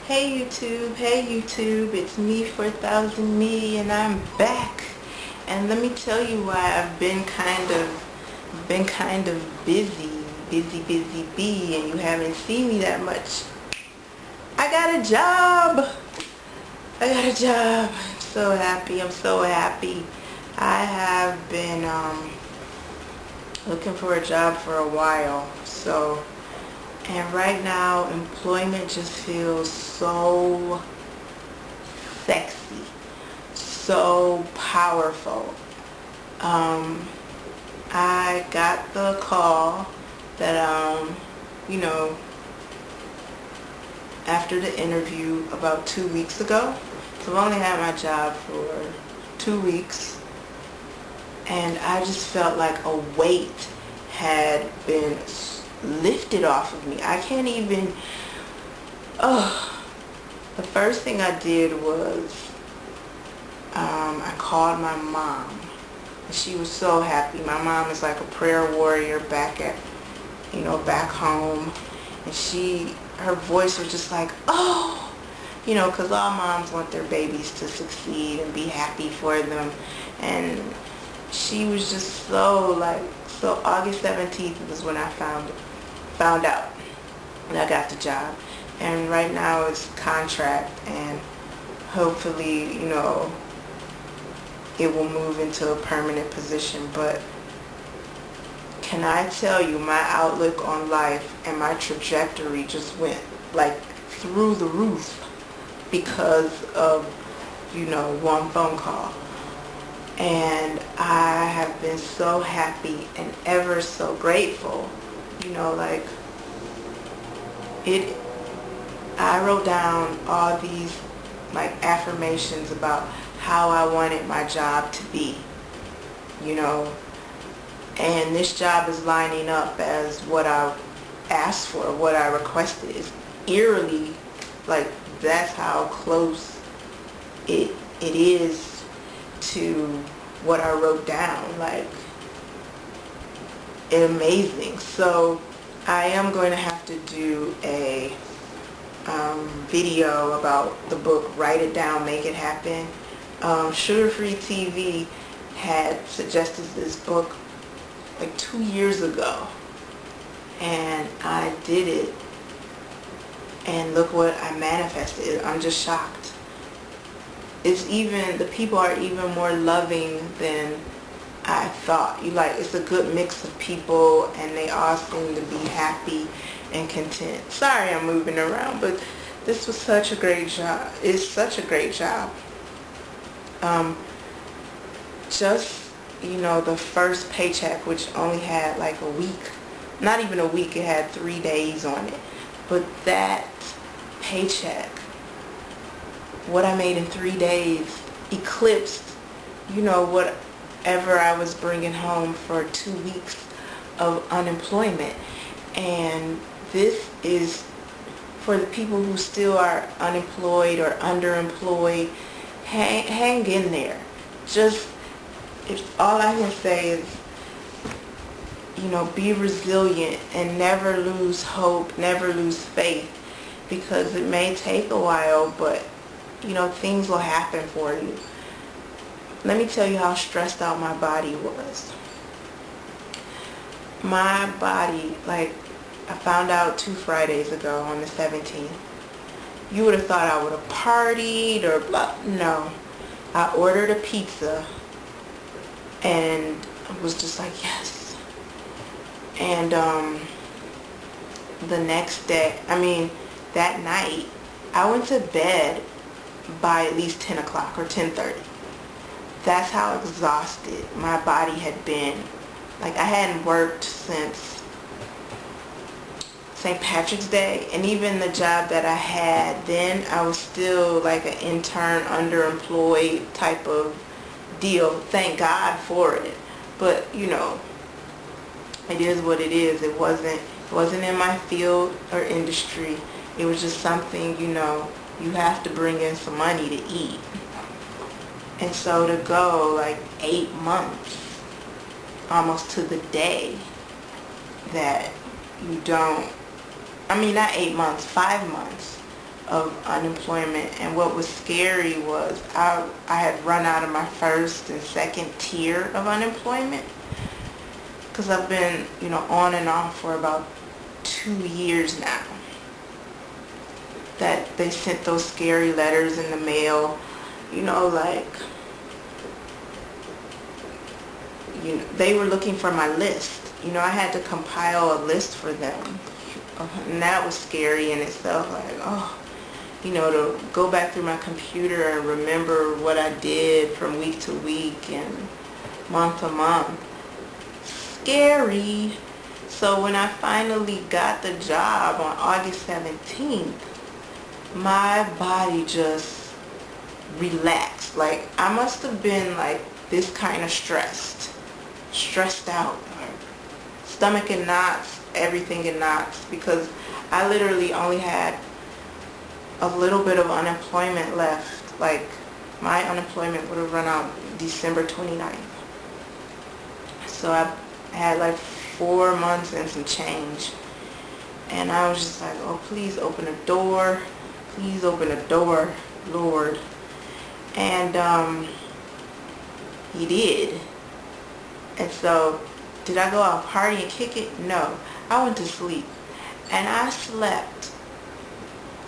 Hey YouTube, it's me 4000 me, and I'm back. And let me tell you why I've been kind of busy, and you haven't seen me that much. I got a job. I'm so happy. I have been looking for a job for a while, and right now employment just feels so sexy, so powerful. I got the call that after the interview about 2 weeks ago. So I've only had my job for 2 weeks, and I just felt like a weight had been lifted off of me. I can't even, the first thing I did was I called my mom, and she was so happy. My mom is like a prayer warrior back home, and her voice was just like, oh, because all moms want their babies to succeed and be happy for them. And she was just so August 17th was when I found out and I got the job. And right now it's contract, and hopefully, it will move into a permanent position. But can I tell you, my outlook on life and my trajectory just went through the roof because of, one phone call. And I have been so happy and ever so grateful. I wrote down all these affirmations about how I wanted my job to be, and this job is lining up as what I asked for, what I requested. It's eerily that's how close it is to what I wrote down. Amazing. So I am going to have to do a video about the book, Write It Down, Make It Happen. Sugar Free TV had suggested this book 2 years ago, and I did it, and look what I manifested. I'm just shocked. The people are even more loving than I thought. It's a good mix of people, and they all seem to be happy and content. Sorry I'm moving around, but this was such a great job. It's such a great job. The first paycheck, which only had a week, not even a week, it had 3 days on it. But that paycheck, what I made in 3 days, eclipsed, whatever I was bringing home for 2 weeks of unemployment. And this is for the people who still are unemployed or underemployed. Hang in there. All I can say is, be resilient and never lose hope, never lose faith, because it may take a while, but things will happen for you. Let me tell you how stressed out my body was. My body, I found out 2 Fridays ago on the 17th. You would have thought I would have partied or blah. No. I ordered a pizza and was just like, yes. And the next day, that night, I went to bed by at least 10 o'clock or 10:30. That's how exhausted my body had been. I hadn't worked since St. Patrick's Day, and even the job that I had then, I was still an intern, underemployed type of deal. Thank God for it. But it is what it is. It wasn't in my field or industry. It was just something, you have to bring in some money to eat. And so to go 8 months, almost to the day, that you don't, not 8 months, 5 months of unemployment. And what was scary was I had run out of my first and second tier of unemployment, because I've been, on and off for about 2 years now. That they sent those scary letters in the mail, they were looking for my list. I had to compile a list for them. And that was scary in itself, to go back through my computer and remember what I did from week to week and month to month. Scary. So when I finally got the job on August 17th, my body just relaxed. Like, I must have been like this kind of stressed out, stomach in knots, everything in knots, because I literally only had a little bit of unemployment left. Like, my unemployment would have run out December 29th. So I had like 4 months and some change. And I was just like, oh, please open a door. Please open a door, Lord. And he did. And so, did I go out party and kick it? No. I went to sleep. And I slept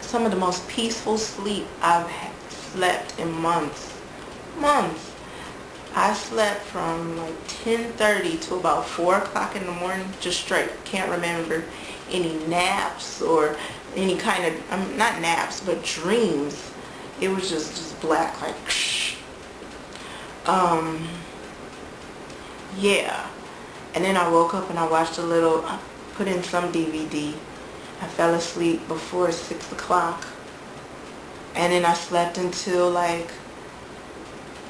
some of the most peaceful sleep I've slept in months. I slept from like 10:30 to about 4 o'clock in the morning, just straight. Can't remember any naps or any kind of, not naps, but dreams. It was just black, like, yeah. And then I woke up and I watched I put in some DVD. I fell asleep before 6 o'clock. And then I slept until like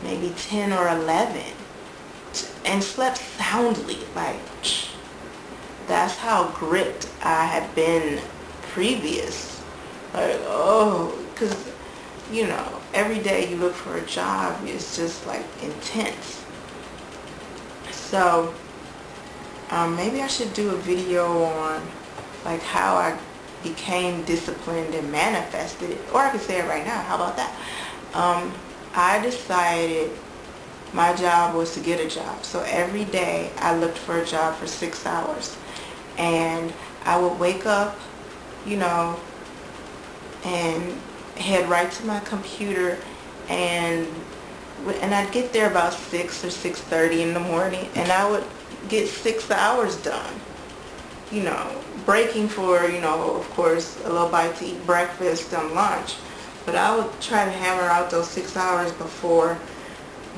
maybe 10 or 11. And slept soundly. Like, that's how gripped I had been previous. Like, because, every day you look for a job, it's just like intense. So, maybe I should do a video on like how I became disciplined and manifested it. Or I could say it right now. How about that? I decided my job was to get a job. So every day I looked for a job for 6 hours. And I would wake up, and head right to my computer, and I'd get there about 6 or 6:30 in the morning, and I would get 6 hours done, breaking for, of course, a little bite to eat breakfast and lunch. But I would try to hammer out those 6 hours before,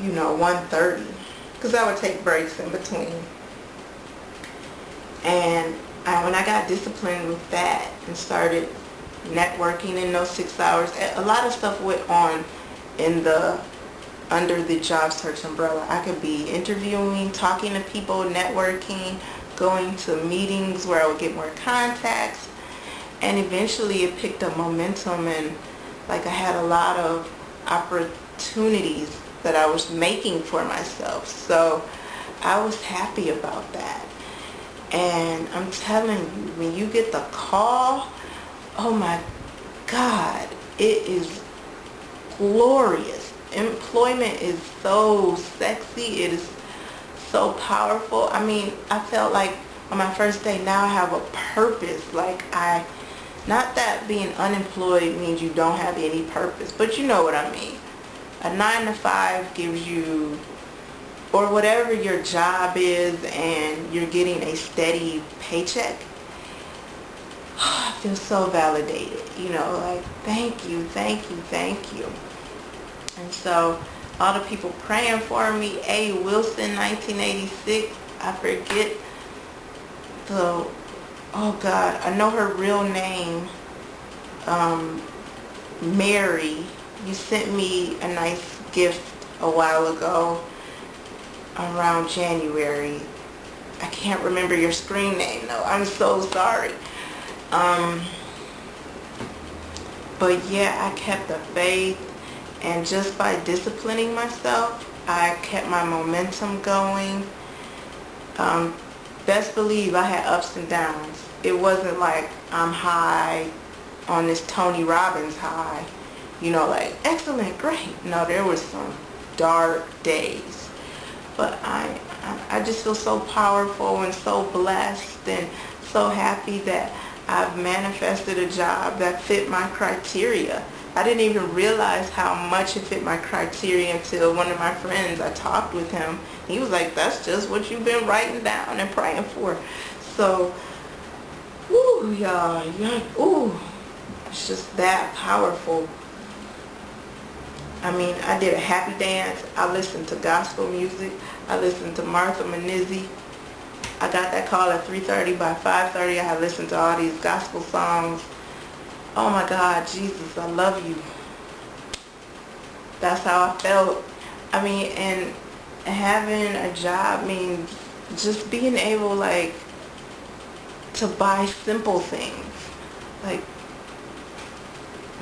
1:30, because I would take breaks in between. And when I got disciplined with that and started networking in those 6 hours, a lot of stuff went on under the job search umbrella. I could be interviewing, talking to people, networking, going to meetings where I would get more contacts, and eventually it picked up momentum, and like I had a lot of opportunities that I was making for myself. So I was happy about that. And I'm telling you, when you get the call, oh my God, it is glorious. Employment is so sexy. It is so powerful. I mean, I felt like on my first day, now I have a purpose. Like, not that being unemployed means you don't have any purpose, but you know what I mean. A 9 to 5 gives you, or whatever your job is, and you're getting a steady paycheck. I feel so validated, like, thank you. And so all the people praying for me, A. Wilson, 1986, I forget oh God, I know her real name, Mary. You sent me a nice gift a while ago, around January. I can't remember your screen name though. I'm so sorry. But yeah, I kept the faith, and just by disciplining myself, I kept my momentum going. Best believe I had ups and downs. It wasn't like I'm high on this Tony Robbins high, you know, like excellent, great. No, there was some dark days, but I just feel so powerful and so blessed and so happy that I've manifested a job that fit my criteria. I didn't even realize how much it fit my criteria until one of my friends, I talked with him. He was like, that's just what you've been writing down and praying for. So, ooh, y'all, ooh, it's just that powerful. I mean, I did a happy dance. I listened to gospel music. I listened to Martha Manizzi. I got that call at 3:30. By 5:30, I had listened to all these gospel songs. Oh my God, Jesus, I love you. That's how I felt. I mean, and having a job means just being able, like, to buy simple things. Like,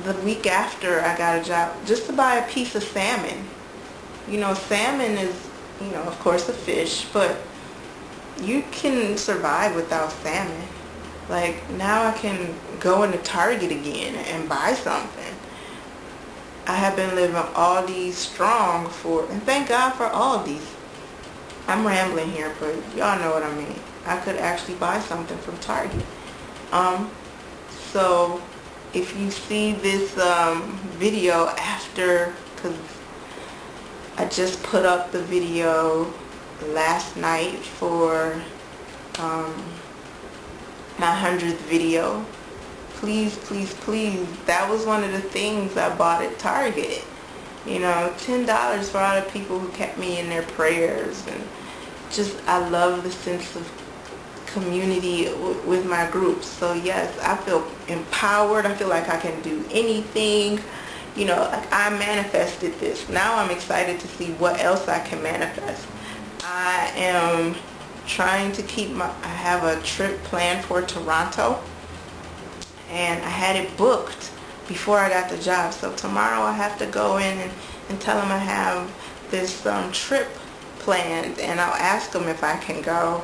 the week after I got a job, just to buy a piece of salmon. You know, salmon is, you know, of course a fish, but you can survive without salmon. Like, now I can go into Target again and buy something. I have been living Aldi's strong and thank God for Aldi's. I'm rambling here, but y'all know what I mean. I could actually buy something from Target. So if you see this video after, because I just put up the video last night for my 100th video, please, please, please, that was one of the things I bought at Target. You know, $10 for all the people who kept me in their prayers, and just, I love the sense of community with my group. So yes, I feel empowered. I feel like I can do anything. You know, like, I manifested this. Now I'm excited to see what else I can manifest. I am trying to keep I have a trip planned for Toronto, and I had it booked before I got the job. So tomorrow I have to go in and tell them I have this trip planned, and I'll ask them if I can go.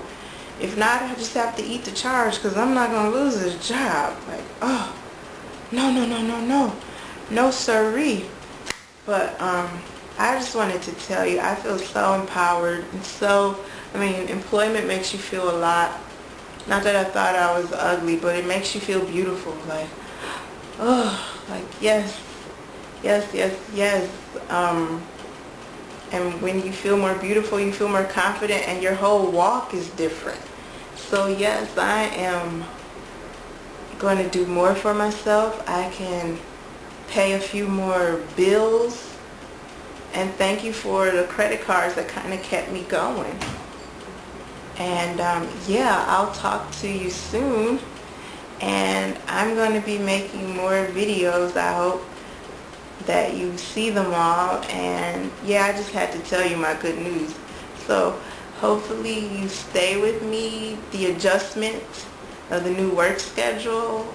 If not, I just have to eat the charge, because I'm not going to lose this job. Like, oh, no siree. But I just wanted to tell you, I feel so empowered, and so, I mean, employment makes you feel a lot. Not that I thought I was ugly, but it makes you feel beautiful. Like, oh, like, yes. And when you feel more beautiful, you feel more confident, and your whole walk is different. So yes, I am going to do more for myself. I can pay a few more bills. And thank you for the credit cards that kind of kept me going. And yeah, I'll talk to you soon. And I'm going to be making more videos. I hope that you see them all. And yeah, I just had to tell you my good news. So hopefully you stay with me. The adjustment of the new work schedule,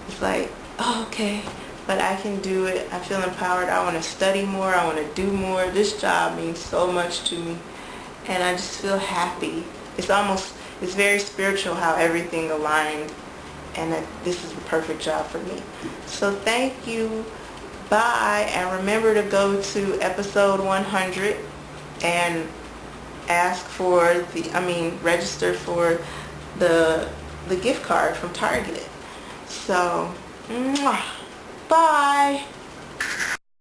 it's like, oh, okay, but I can do it. I feel empowered. I want to study more. I want to do more. This job means so much to me, and I just feel happy. It's very spiritual how everything aligned, and that this is the perfect job for me. So thank you. Bye. And remember to go to episode 100 and register for the gift card from Target. So, mwah. Bye.